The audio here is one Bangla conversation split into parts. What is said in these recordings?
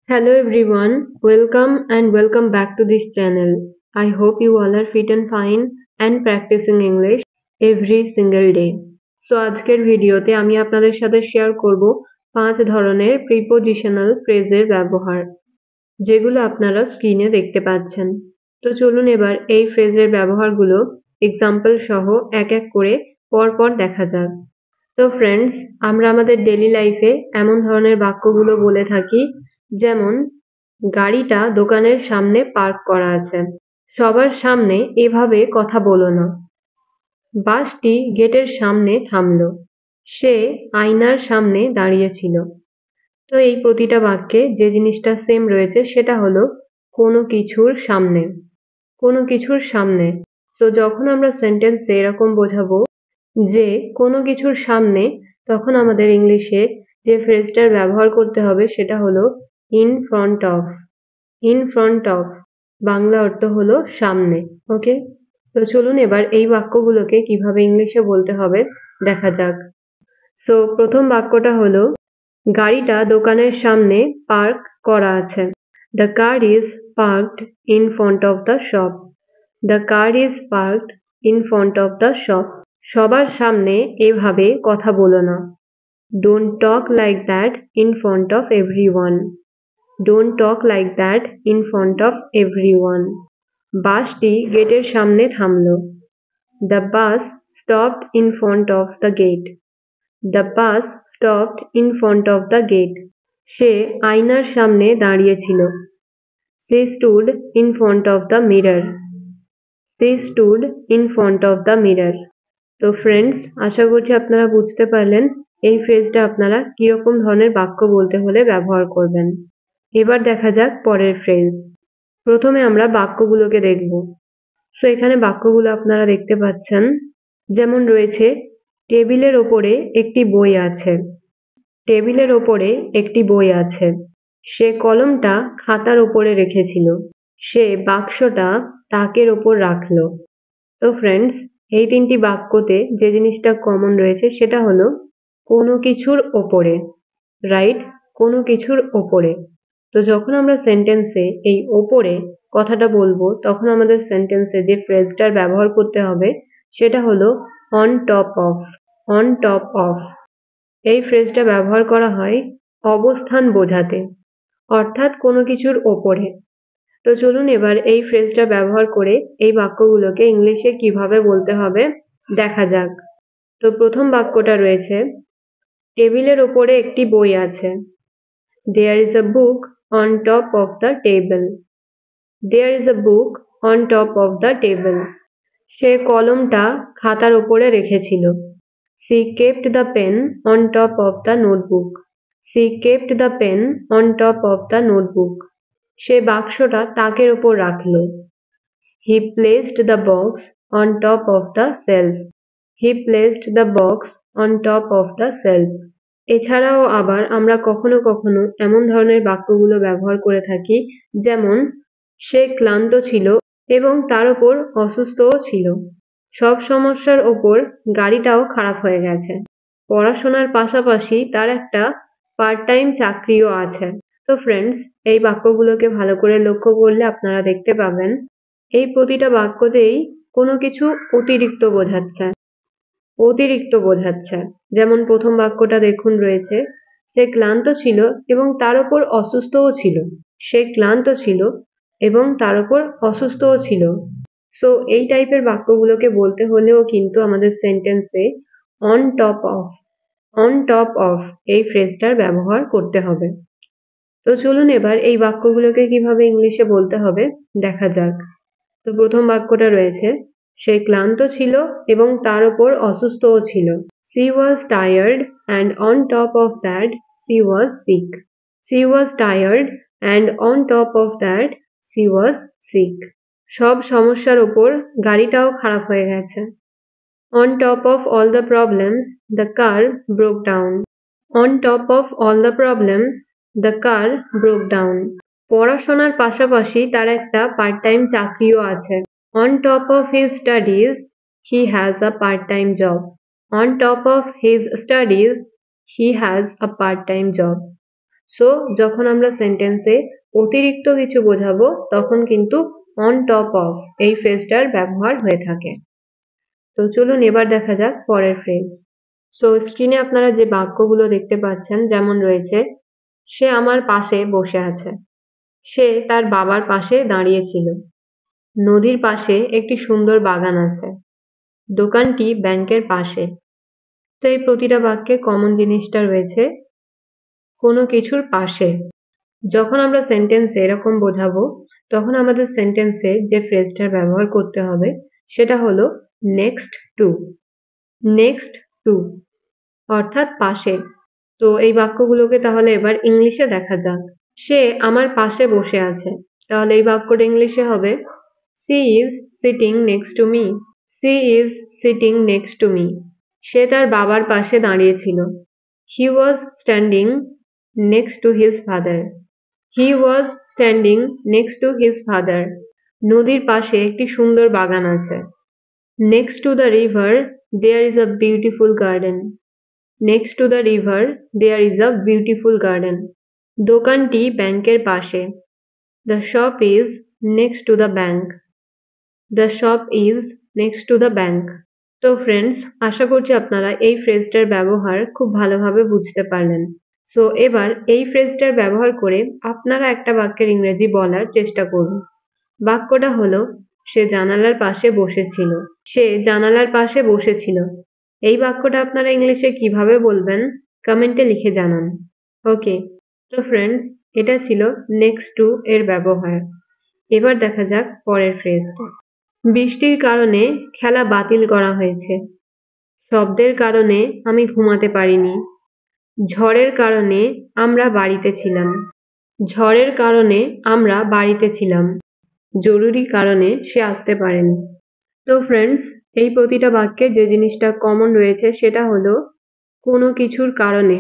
Hello everyone, welcome back to this channel. I hope you all are fit and fine and practicing English every single day. So আজকের ভিডিওতে আমি আপনাদের সাথে শেয়ার করব 5 ধরনের প্রিপোজিশনাল ফ্রেজের ব্যবহার যেগুলো আপনারা স্ক্রিনে দেখতে পাচ্ছেন। তো চলুন এবার এই ফ্রেজের ব্যবহারগুলো এক্সাম্পল সহ এক এক করে পরপর দেখা যাক। তো ফ্রেন্ডস, আমরা আমাদের ডেইলি লাইফে এমন ধরনের বাক্যগুলো বলে থাকি যেমন গাড়িটা দোকানের সামনে পার্ক করা আছে। সবার সামনে এভাবে কথা বলো না। বাসটি গেটের সামনে থামলো। সে আয়নার সামনে দাঁড়িয়েছিল। তো এই প্রতিটা বাক্যে যে জিনিসটা সেম রয়েছে সেটা হলো কোনো কিছুর সামনে। কোনো কিছুর সামনে। তো যখন আমরা সেন্টেন্সে এরকম বোঝাবো যে কোনো কিছুর সামনে, তখন আমাদের ইংলিশে যে ফ্রেজটার ব্যবহার করতে হবে সেটা হলো in front of. In front of Bangla অর্থ হলো সামনে। ওকে, তো চলুন এবার এই বাক্যগুলোকে কিভাবে ইংলিশে বলতে হবে দেখা যাক। সো প্রথম বাক্যটা হলো গাড়িটা দোকানের সামনে পার্ক করা আছে। The car is parked in front of the shop. The car is parked in front of the shop. সবার সামনে এভাবে কথা বলো না। Don't talk like that in front of everyone. Don't talk like that in front of everyone. বাসটি গেটের সামনে থামলো। The bus stopped in front of the gate. The bus stopped in front of the gate. সে আয়নার সামনে দাঁড়িয়েছিল। সে stood in front of the mirror. Say stood in front of the mirror. তো ফ্রেন্ডস, আশা করছি আপনারা বুঝতে পারলেন এই ফ্রেজটা আপনারা কিরকম ধরনের বাক্য বলতে হলে ব্যবহার করবেন। এবার দেখা যাক পরের ফ্রেজ। প্রথমে আমরা বাক্যগুলোকে দেখব। সো এখানে বাক্যগুলো আপনারা দেখতে পাচ্ছেন, যেমন রয়েছে টেবিলের ওপরে একটি বই আছে। টেবিলের ওপরে একটি বই আছে। সে কলমটা খাতার ওপরে রেখেছিল। সে বাক্সটা তাকের ওপর রাখলো। তো ফ্রেন্ডস, এই তিনটি বাক্যতে যে জিনিসটা কমন রয়েছে সেটা হলো কোনো কিছুর ওপরে। রাইট, কোনো কিছুর ওপরে। তো যখন আমরা সেন্টেন্সে এই ওপরে কথাটা বলবো তখন আমাদের সেন্টেন্সে যে ফ্রেজটার ব্যবহার করতে হবে সেটা হলো on top of. On top of এই ফ্রেজটা ব্যবহার করা হয় অবস্থান বোঝাতে, অর্থাৎ কোনো কিছুর ওপরে। তো চলুন এবার এই ফ্রেজটা ব্যবহার করে এই বাক্যগুলোকে ইংলিশে কিভাবে বলতে হবে দেখা যাক। তো প্রথম বাক্যটা রয়েছে টেবিলের ওপরে একটি বই আছে। There is a book on top of the table. There is a book on top of the table. সে কলমটা খাতার ওপরে রেখেছিল। She kept the pen on top of the notebook. She kept the pen on top of the notebook. সে বাক্সটা তাকের ওপর রাখলো। He placed the box on top of the shelf. He placed the box on top of the shelf. এছাড়াও আবার আমরা কখনো কখনো এমন ধরনের বাক্যগুলো ব্যবহার করে থাকি, যেমন সে ক্লান্ত ছিল এবং তার উপর অসুস্থও ছিল। সব সমস্যার ওপর গাড়িটাও খারাপ হয়ে গেছে। পড়াশোনার পাশাপাশি তার একটা পার্ট টাইম চাকরিও আছে। তো ফ্রেন্ডস, এই বাক্যগুলোকে ভালো করে লক্ষ্য করলে আপনারা দেখতে পাবেন এই প্রতিটা বাক্যতেই কোনো কিছু অতিরিক্ত বোঝাচ্ছে। অতিরিক্ত বোঝাচ্ছে। যেমন প্রথম বাক্যটা দেখুন রয়েছে সে ক্লান্ত ছিল এবং তার উপর অসুস্থও ছিল। সে ক্লান্ত ছিল এবং তার উপর অসুস্থও ছিল। সো এই টাইপের বাক্যগুলোকে বলতে হলেও কিন্তু আমাদের সেন্টেন্সে on top of, on top of এই ফ্রেজটার ব্যবহার করতে হবে। তো চলুন এবার এই বাক্যগুলোকে কিভাবে ইংলিশে বলতে হবে দেখা যাক। তো প্রথম বাক্যটা রয়েছে সে ক্লান্ত ছিল এবং তার উপর অসুস্থও ছিল। She was tired and on top of that she was sick. She was tired and on top of that she was sick. সব সমস্যার ওপর গাড়িটাও খারাপ হয়ে গেছে। On top of all the problems, the car broke down. On top of all the problems, the car broke down. পড়াশোনার পাশাপাশি তার একটা পার্ট টাইম চাকরিও আছে। On top of his studies, he has a part-time job. On top of his studies, he has a part-time job. So যখন আমরা সেন্টেন্সে অতিরিক্ত কিছু বোঝাবো তখন কিন্তু অন টপ অফ এই ফ্রেজটার ব্যবহার হয়ে থাকে। তো চলুন এবার দেখা যাক পরের ফ্রেজ। সো স্ক্রিনে আপনারা যে বাক্যগুলো দেখতে পাচ্ছেন যেমন রয়েছে, সে আমার পাশে বসে আছে, সে তার বাবার পাশে দাঁড়িয়েছিল, নদীর পাশে একটি সুন্দর বাগান আছে, দোকানটি ব্যাংকের পাশে। তো এই প্রতিটা বাক্যে কমন জিনিসটা রয়েছে কোনো কিছুর পাশে। যখন আমরা সেন্টেন্সে এরকম বোঝাবো তখন আমাদের সেন্টেন্সে যে ফ্রেজটার ব্যবহার করতে হবে সেটা হলো নেক্সট টু। নেক্সট টু অর্থাৎ পাশে। তো এই বাক্যগুলোকে তাহলে এবার ইংলিশে দেখা যাক। সে আমার পাশে বসে আছে, তাহলে এই বাক্যটা ইংলিশে হবে she is sitting next to me. She is sitting next to me. সে তার বাবার পাশে দাঁড়িয়েছিল। He was standing next to his father. He was standing next to his father. নদীর পাশে একটি সুন্দর বাগান আছে। Next to the river there is a beautiful garden. Next to the river there is a beautiful garden. দোকানটি ব্যাংকের পাশে। The shop is next to the bank. The shop is next to the bank. তো ফ্রেন্ডস, আশা করছি আপনারা এই ফ্রেজটার ব্যবহার খুব ভালোভাবে বুঝতে পারলেন। সো এবার এই ফ্রেজটার ব্যবহার করে আপনারা একটা বাক্যের ইংরেজি বলার চেষ্টা করুন। বাক্যটা হলো সে জানালার পাশে বসেছিল। সে জানালার পাশে বসেছিল। এই বাক্যটা আপনারা ইংলিশে কিভাবে বলবেন কমেন্টে লিখে জানান। ওকে, তো ফ্রেন্ডস, এটা ছিল নেক্সট টু এর ব্যবহার। এবার দেখা যাক পরের ফ্রেজটা। বৃষ্টির কারণে খেলা বাতিল করা হয়েছে। শব্দের কারণে আমি ঘুমাতে পারিনি। ঝড়ের কারণে আমরা বাড়িতে ছিলাম। ঝড়ের কারণে আমরা বাড়িতে ছিলাম। জরুরি কারণে সে আসতে পারেনি। তো ফ্রেন্ডস, এই প্রতিটা বাক্যে যে জিনিসটা কমন রয়েছে সেটা হলো কোনো কিছুর কারণে,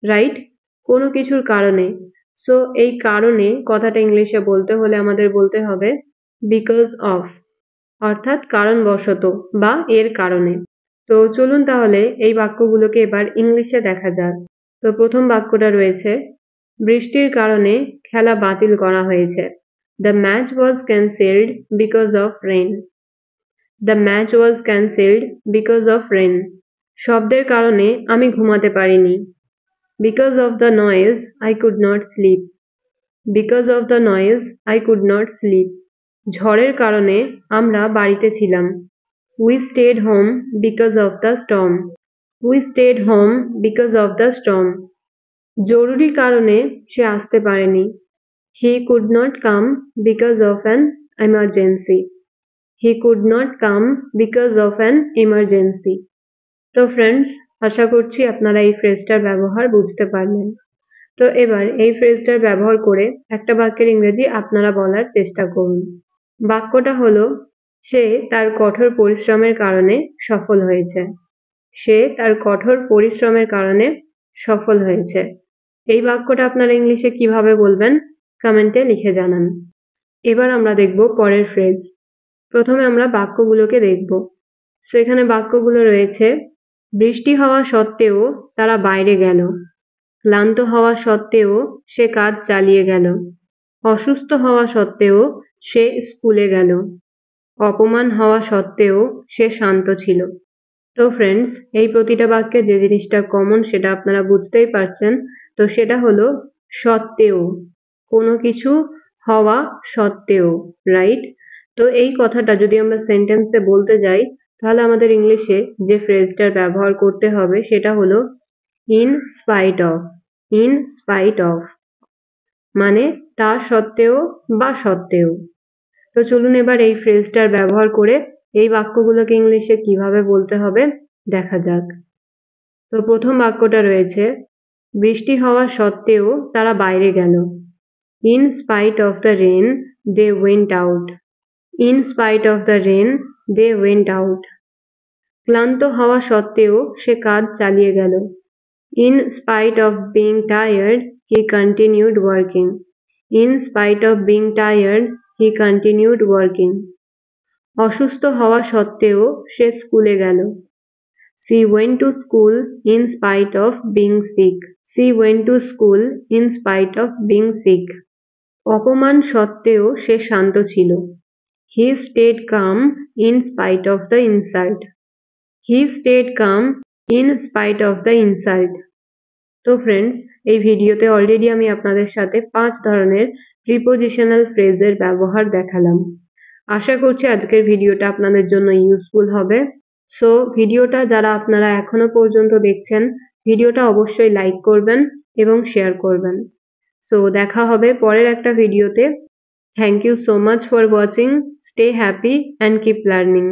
রাইট? কোনো কিছুর কারণে। সো এই কারণে কথাটা ইংলিশে বলতে হলে আমাদের বলতে হবে বিকজ অফ, অর্থাৎ কারণবশত বা এর কারণে। তো চলুন তাহলে এই বাক্যগুলোকে এবার ইংলিশে দেখা যাক। তো প্রথম বাক্যটা রয়েছে বৃষ্টির কারণে খেলা বাতিল করা হয়েছে। The match was cancelled because of rain. The match was cancelled because of rain. শব্দের কারণে আমি ঘুমাতে পারিনি। Because of the noise, I could not sleep. Because of the noise, I could not sleep. ঝড়ের কারণে আমরা বাড়িতে ছিলাম। We stayed home because of the storm. We stayed home because of the storm. জরুরি কারণে সে আসতে পারেনি। He could not come because of an emergency. He could not come because of an emergency. তো ফ্রেন্ডস, আশা করছি আপনারা এই ফ্রেজটার ব্যবহার বুঝতে পারলেন। তো এবার এই ফ্রেজটার ব্যবহার করে একটা বাক্যের ইংরেজি আপনারা বলার চেষ্টা করুন। বাক্যটা হলো সে তার কঠোর পরিশ্রমের কারণে সফল হয়েছে। সে তার কঠোর পরিশ্রমের কারণে সফল হয়েছে। এই বাক্যটা আপনারা ইংলিশে কিভাবে বলবেন কমেন্টে লিখে জানান। এবার আমরা দেখব পরের ফ্রেজ। প্রথমে আমরা বাক্যগুলোকে দেখব। সো এখানে বাক্যগুলো রয়েছে বৃষ্টি হওয়া সত্ত্বেও তারা বাইরে গেল। ক্লান্ত হওয়া সত্ত্বেও সে কাজ চালিয়ে গেল। অসুস্থ হওয়া সত্ত্বেও সে স্কুলে গেল। অপমান হওয়া সত্ত্বেও সে শান্ত ছিল। তো ফ্রেন্ডস, এই প্রতিটা বাক্যে যে জিনিসটা কমন সেটা আপনারা বুঝতেই পারছেন। তো সেটা হলো সত্ত্বেও, কোনো কিছু হওয়া সত্ত্বেও, রাইট? তো এই কথাটা যদি আমরা সেন্টেন্সে বলতে যাই তাহলে আমাদের ইংলিশে যে ফ্রেজটার ব্যবহার করতে হবে সেটা হলো in spite of. In spite of মানে তা সত্ত্বেও বা সত্ত্বেও। তো চলুন এবার এই ফ্রেজটার ব্যবহার করে এই বাক্যগুলোকে ইংলিশে কিভাবে বলতে হবে দেখা যাক। তো প্রথম বাক্যটা রয়েছে বৃষ্টি হওয়া সত্ত্বেও তারা বাইরে গেল। In spite of the rain, they went out. In spite of the rain, they went out. ক্লান্ত হওয়া সত্ত্বেও সে কাজ চালিয়ে গেল। In spite of being tired, he continued working. In spite of being tired, he continued working. অসুস্থ হওয়া সত্ত্বেও সে স্কুলে গেল। She went to school in spite of being sick. She went to school in spite of being sick. অপমান সত্ত্বেও সে শান্ত ছিল। He stayed calm in spite of the insult. He stayed calm in spite of the insult. তো ফ্রেন্ডস, এই ভিডিওতে অলরেডি আমি আপনাদের সাথে 5 ধরনের প্রিপোজিশনাল ফ্রেজের ব্যবহার দেখালাম। আশা করছি আজকের ভিডিওটা আপনাদের জন্য ইউজফুল হবে। সো ভিডিওটা যারা আপনারা এখনো পর্যন্ত দেখছেন, ভিডিওটা অবশ্যই লাইক করবেন এবং শেয়ার করবেন। সো দেখা হবে পরের একটা ভিডিওতে। Thank you so much for watching. Stay happy and keep learning.